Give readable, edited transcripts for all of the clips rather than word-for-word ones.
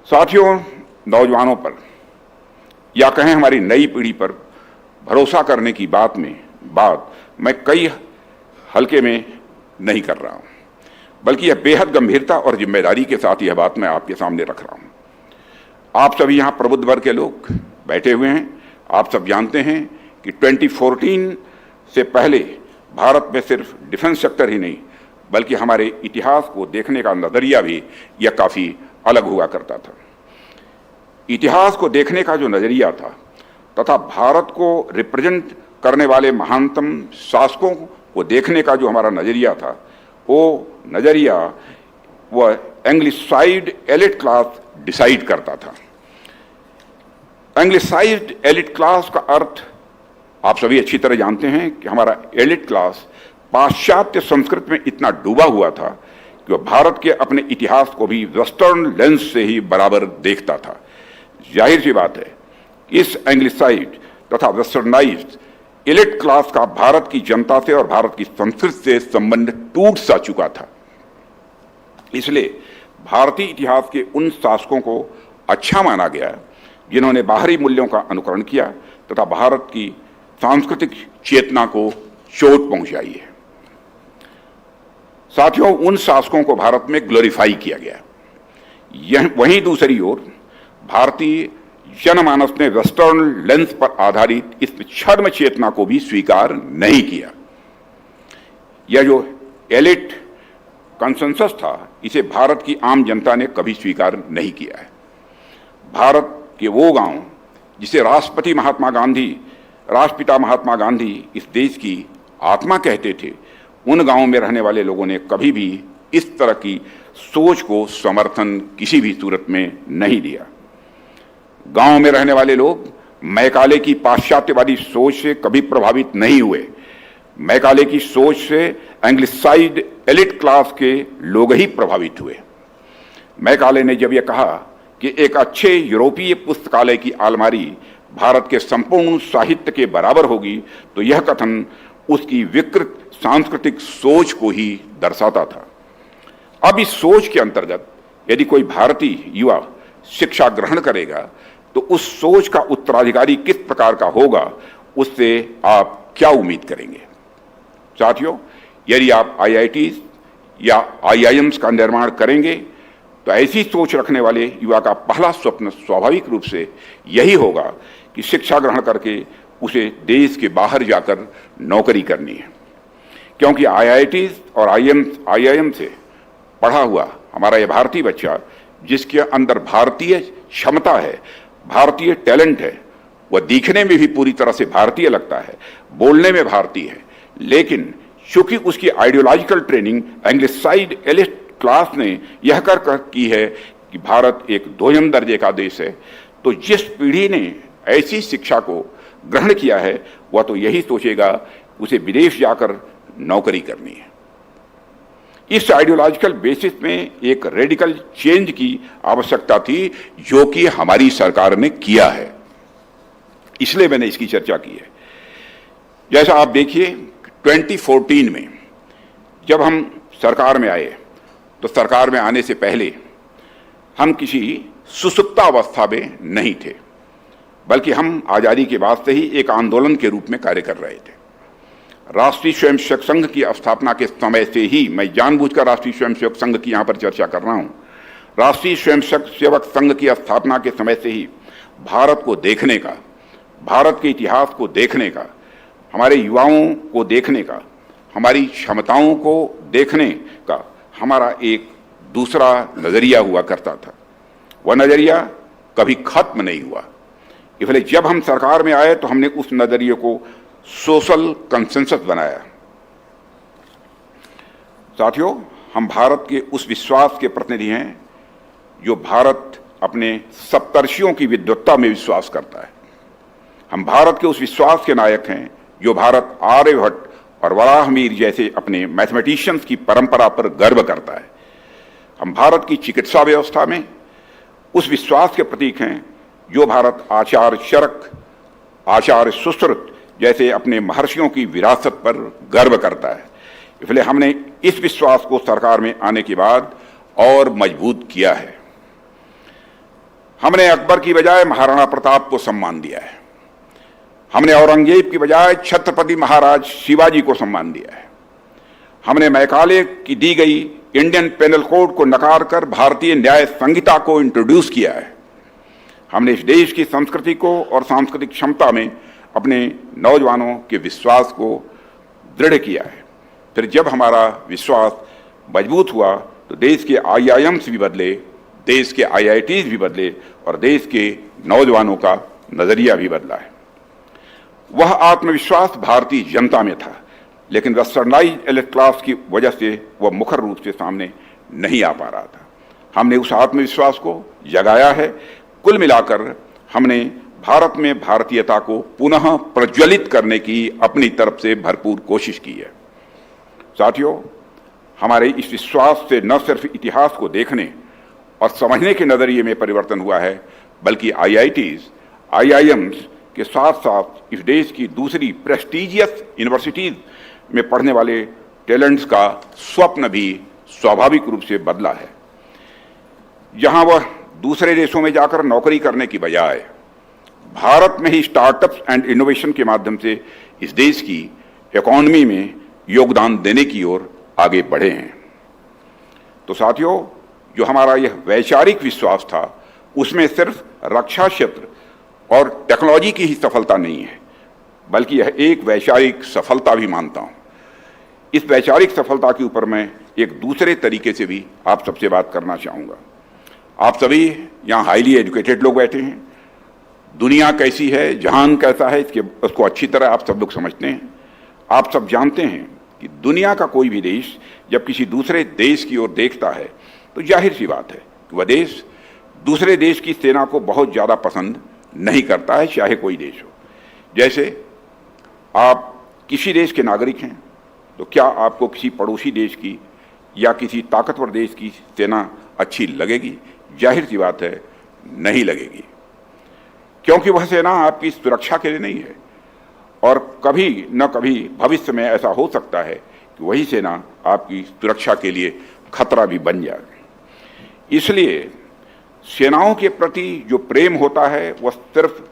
साथियों, नौजवानों पर या कहें हमारी नई पीढ़ी पर भरोसा करने की बात मैं कई हल्के में नहीं कर रहा हूं, बल्कि यह बेहद गंभीरता और जिम्मेदारी के साथ यह बात मैं आपके सामने रख रहा हूं। आप सभी यहां प्रबुद्ध वर्ग के लोग बैठे हुए हैं। आप सब जानते हैं कि 2014 से पहले भारत में सिर्फ डिफेंस सेक्टर ही नहीं, बल्कि हमारे इतिहास को देखने का नजरिया भी यह काफी अलग हुआ करता था। इतिहास को देखने का जो नजरिया था तथा भारत को रिप्रेजेंट करने वाले महानतम शासकों को देखने का जो हमारा नजरिया था, वो नजरिया वह एंग्लिसाइड एलिट क्लास डिसाइड करता था। एंग्लिसाइड एलिट क्लास का अर्थ आप सभी अच्छी तरह जानते हैं कि हमारा एलिट क्लास पाश्चात्य संस्कृति में इतना डूबा हुआ था कि वह भारत के अपने इतिहास को भी वेस्टर्न लेंस से ही बराबर देखता था। जाहिर सी बात है, इस एंग्लिसाइड तथा वेस्टर्नाइज्ड एलिट क्लास का भारत की जनता से और भारत की संस्कृति से संबंध टूट सा चुका था। इसलिए भारतीय इतिहास के उन शासकों को अच्छा माना गया जिन्होंने बाहरी मूल्यों का अनुकरण किया तथा भारत की सांस्कृतिक चेतना को चोट पहुंचाई है। साथियों, उन शासकों को भारत में ग्लोरीफाई किया गया। वहीं दूसरी ओर भारतीय जनमानस ने वेस्टर्न लेंस पर आधारित इस छद्म चेतना को भी स्वीकार नहीं किया। यह जो एलिट कंसेंसस था, इसे भारत की आम जनता ने कभी स्वीकार नहीं किया है। भारत के वो गांव जिसे राष्ट्रपिता महात्मा गांधी इस देश की आत्मा कहते थे, उन गांवों में रहने वाले लोगों ने कभी भी इस तरह की सोच को समर्थन किसी भी सूरत में नहीं दिया। गांव में रहने वाले लोग मैकाले की पाश्चात्यवादी सोच से कभी प्रभावित नहीं हुए। मैकाले की सोच से एंग्लिसाइड एलिट क्लास के लोग ही प्रभावित हुए। मैकाले ने जब यह कहा कि एक अच्छे यूरोपीय पुस्तकालय की अलमारी भारत के संपूर्ण साहित्य के बराबर होगी, तो यह कथन उसकी विकृत सांस्कृतिक सोच को ही दर्शाता था। अब इस सोच के अंतर्गत यदि कोई भारतीय युवा शिक्षा ग्रहण करेगा तो उस सोच का उत्तराधिकारी किस प्रकार का होगा, उससे आप क्या उम्मीद करेंगे? साथियों, यदि आप IITs या IIMs का निर्माण करेंगे तो ऐसी सोच रखने वाले युवा का पहला स्वप्न स्वाभाविक रूप से यही होगा कि शिक्षा ग्रहण करके उसे देश के बाहर जाकर नौकरी करनी है, क्योंकि IITs और IIM से पढ़ा हुआ हमारा यह भारतीय बच्चा, जिसके अंदर भारतीय क्षमता है, भारतीय टैलेंट है, वह दिखने में भी पूरी तरह से भारतीय लगता है, बोलने में भारतीय है, लेकिन चूंकि उसकी आइडियोलॉजिकल ट्रेनिंग एंग्लिसाइड एलिट क्लास ने यह कर की है कि भारत एक दोयम दर्जे का देश है, तो जिस पीढ़ी ने ऐसी शिक्षा को ग्रहण किया है वह तो यही सोचेगा उसे विदेश जाकर नौकरी करनी है। इस आइडियोलॉजिकल बेसिस में एक रेडिकल चेंज की आवश्यकता थी, जो कि हमारी सरकार ने किया है। इसलिए मैंने इसकी चर्चा की है। जैसा आप देखिए, 2014 में जब हम सरकार में आए तो सरकार में आने से पहले हम किसी सुसुप्तावस्था में नहीं थे, बल्कि हम आजादी के बाद से ही एक आंदोलन के रूप में कार्य कर रहे थे। राष्ट्रीय स्वयंसेवक संघ की स्थापना के समय से ही, मैं जानबूझकर राष्ट्रीय स्वयंसेवक संघ की यहां पर चर्चा कर रहा हूं, राष्ट्रीय स्वयंसेवक संघ की स्थापना के समय से ही भारत को देखने का, भारत के इतिहास को देखने का, हमारे युवाओं को देखने का, हमारी क्षमताओं को देखने का हमारा एक दूसरा नजरिया हुआ करता था। वह नजरिया कभी खत्म नहीं हुआ। इसलिए जब हम सरकार में आए तो हमने उस नजरिए को सोशल कंसेंसस बनाया। साथियों, हम भारत के उस विश्वास के प्रतिनिधि हैं जो भारत अपने सप्तर्षियों की विद्वत्ता में विश्वास करता है। हम भारत के उस विश्वास के नायक हैं जो भारत आर्यभट्ट और वराहमिहिर जैसे अपने मैथमेटिशियंस की परंपरा पर गर्व करता है। हम भारत की चिकित्सा व्यवस्था में उस विश्वास के प्रतीक हैं जो भारत आचार्य चरक, आचार्य सुश्रुत जैसे अपने महर्षियों की विरासत पर गर्व करता है। इसलिए हमने इस विश्वास को सरकार में आने के बाद और मजबूत किया है। हमने अकबर की बजाय महाराणा प्रताप को सम्मान दिया है। हमने औरंगजेब की बजाय छत्रपति महाराज शिवाजी को सम्मान दिया है। हमने मैकाले की दी गई इंडियन पेनल कोड को नकार कर भारतीय न्याय संहिता को इंट्रोड्यूस किया है। हमने इस देश की संस्कृति को और सांस्कृतिक क्षमता में अपने नौजवानों के विश्वास को दृढ़ किया है। फिर जब हमारा विश्वास मजबूत हुआ तो देश के IIMs भी बदले, देश के IITs भी बदले और देश के नौजवानों का नजरिया भी बदला है। वह आत्मविश्वास भारतीय जनता में था, लेकिन वेस्टर्नाइज्ड एलिट क्लास की वजह से वह मुखर रूप से सामने नहीं आ पा रहा था। हमने उस आत्मविश्वास को जगाया है। कुल मिलाकर हमने भारत में भारतीयता को पुनः प्रज्वलित करने की अपनी तरफ से भरपूर कोशिश की है। साथियों, हमारे इस विश्वास से न सिर्फ इतिहास को देखने और समझने के नजरिए में परिवर्तन हुआ है, बल्कि IITs, IIMs के साथ साथ इस देश की दूसरी प्रेस्टीजियस यूनिवर्सिटीज में पढ़ने वाले टैलेंट्स का स्वप्न भी स्वाभाविक रूप से बदला है। जहां वह दूसरे देशों में जाकर नौकरी करने की बजाय भारत में ही स्टार्टअप्स एंड इनोवेशन के माध्यम से इस देश की इकोनॉमी में योगदान देने की ओर आगे बढ़े हैं। तो साथियों, जो हमारा यह वैचारिक विश्वास था, उसमें सिर्फ रक्षा क्षेत्र और टेक्नोलॉजी की ही सफलता नहीं है, बल्कि यह एक वैचारिक सफलता भी मानता हूं। इस वैचारिक सफलता के ऊपर मैं एक दूसरे तरीके से भी आप सबसे बात करना चाहूँगा। आप सभी यहाँ हाईली एजुकेटेड लोग बैठे हैं। दुनिया कैसी है, जहान कैसा है, उसको अच्छी तरह आप सब लोग समझते हैं। आप सब जानते हैं कि दुनिया का कोई भी देश जब किसी दूसरे देश की ओर देखता है तो जाहिर सी बात है कि वह देश दूसरे देश की सेना को बहुत ज़्यादा पसंद नहीं करता है, चाहे कोई देश हो। जैसे आप किसी देश के नागरिक हैं तो क्या आपको किसी पड़ोसी देश की या किसी ताकतवर देश की सेना अच्छी लगेगी? जाहिर सी बात है, नहीं लगेगी, क्योंकि वह सेना आपकी सुरक्षा के लिए नहीं है और कभी न कभी भविष्य में ऐसा हो सकता है कि वही सेना आपकी सुरक्षा के लिए खतरा भी बन जाए। इसलिए सेनाओं के प्रति जो प्रेम होता है वह सिर्फ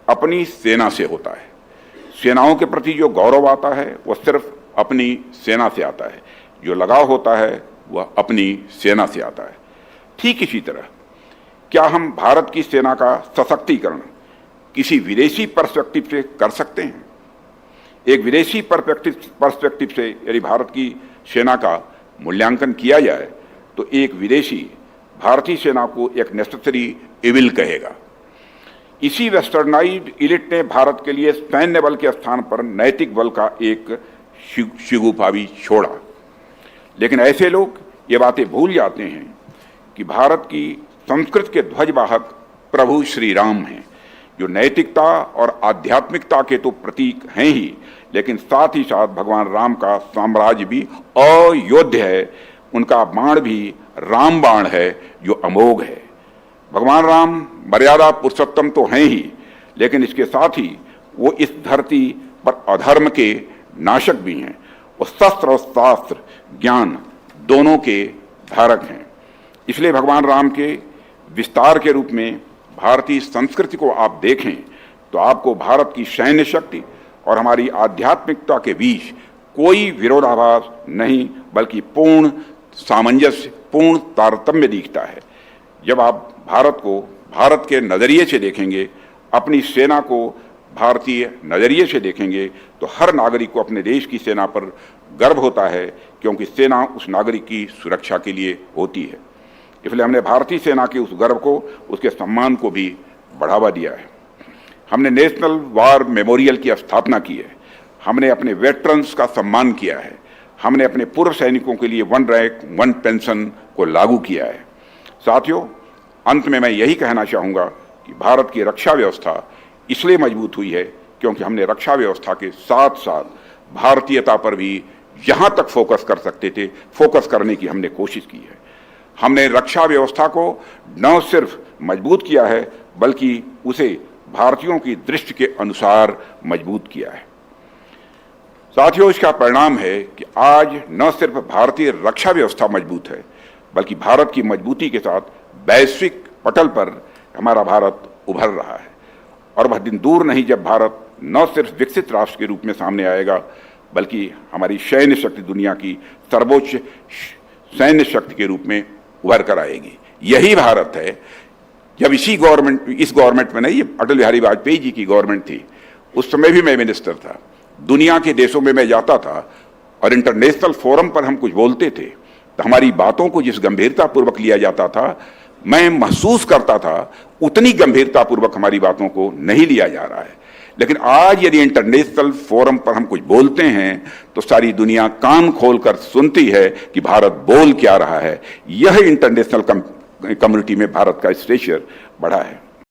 अपनी सेना से होता है। सेनाओं के प्रति जो गौरव आता है वह सिर्फ अपनी सेना से आता है। जो लगाव होता है वह अपनी सेना से आता है। ठीक इसी तरह क्या हम भारत की सेना का सशक्तिकरण किसी विदेशी पर्सपेक्टिव से कर सकते हैं? एक विदेशी पर्सपेक्टिव से यदि भारत की सेना का मूल्यांकन किया जाए तो एक विदेशी भारतीय सेना को एक नेसेसरी इविल कहेगा। इसी वेस्टर्नाइज्ड इलिट ने भारत के लिए सैन्य बल के स्थान पर नैतिक बल का एक शिगुफा भी छोड़ा। लेकिन ऐसे लोग ये बातें भूल जाते हैं कि भारत की संस्कृत के ध्वजवाहक प्रभु श्री राम हैं, जो नैतिकता और आध्यात्मिकता के तो प्रतीक हैं ही, लेकिन साथ ही साथ भगवान राम का साम्राज्य भी अयोध्य है। उनका बाण भी राम बाण है जो अमोघ है। भगवान राम मर्यादा पुरुषोत्तम तो हैं ही, लेकिन इसके साथ ही वो इस धरती पर अधर्म के नाशक भी हैं। वो शस्त्र और शास्त्र ज्ञान दोनों के धारक हैं। इसलिए भगवान राम के विस्तार के रूप में भारतीय संस्कृति को आप देखें तो आपको भारत की सैन्य शक्ति और हमारी आध्यात्मिकता के बीच कोई विरोधाभास नहीं, बल्कि पूर्ण सामंजस्य, पूर्ण तारतम्य दिखता है। जब आप भारत को भारत के नज़रिए से देखेंगे, अपनी सेना को भारतीय नज़रिए से देखेंगे, तो हर नागरिक को अपने देश की सेना पर गर्व होता है, क्योंकि सेना उस नागरिक की सुरक्षा के लिए होती है। इसलिए हमने भारतीय सेना के उस गर्व को, उसके सम्मान को भी बढ़ावा दिया है। हमने नेशनल वार मेमोरियल की स्थापना की है। हमने अपने वेटरन्स का सम्मान किया है। हमने अपने पूर्व सैनिकों के लिए 1 रैंक 1 पेंशन को लागू किया है। साथियों, अंत में मैं यही कहना चाहूँगा कि भारत की रक्षा व्यवस्था इसलिए मजबूत हुई है क्योंकि हमने रक्षा व्यवस्था के साथ साथ भारतीयता पर भी जहाँ तक फोकस कर सकते थे, फोकस करने की हमने कोशिश की है। हमने रक्षा व्यवस्था को न सिर्फ मजबूत किया है, बल्कि उसे भारतीयों की दृष्टि के अनुसार मजबूत किया है। साथियों, इसका परिणाम है कि आज न सिर्फ भारतीय रक्षा व्यवस्था मजबूत है, बल्कि भारत की मजबूती के साथ वैश्विक पटल पर हमारा भारत उभर रहा है और वह दिन दूर नहीं जब भारत न सिर्फ विकसित राष्ट्र के रूप में सामने आएगा बल्कि हमारी सैन्य शक्ति दुनिया की सर्वोच्च सैन्य शक्ति के रूप में उभर कर आएगी। यही भारत है। जब इस गवर्नमेंट में नहीं, ये अटल बिहारी वाजपेयी जी की गवर्नमेंट थी, उस समय भी मैं मिनिस्टर था। दुनिया के देशों में मैं जाता था और इंटरनेशनल फोरम पर हम कुछ बोलते थे तो हमारी बातों को जिस गंभीरतापूर्वक लिया जाता था, मैं महसूस करता था उतनी गंभीरतापूर्वक हमारी बातों को नहीं लिया जा रहा है। लेकिन आज यदि इंटरनेशनल फोरम पर हम कुछ बोलते हैं तो सारी दुनिया कान खोलकर सुनती है कि भारत बोल क्या रहा है। यह इंटरनेशनल कम्युनिटी में भारत का स्टेचर बढ़ा है।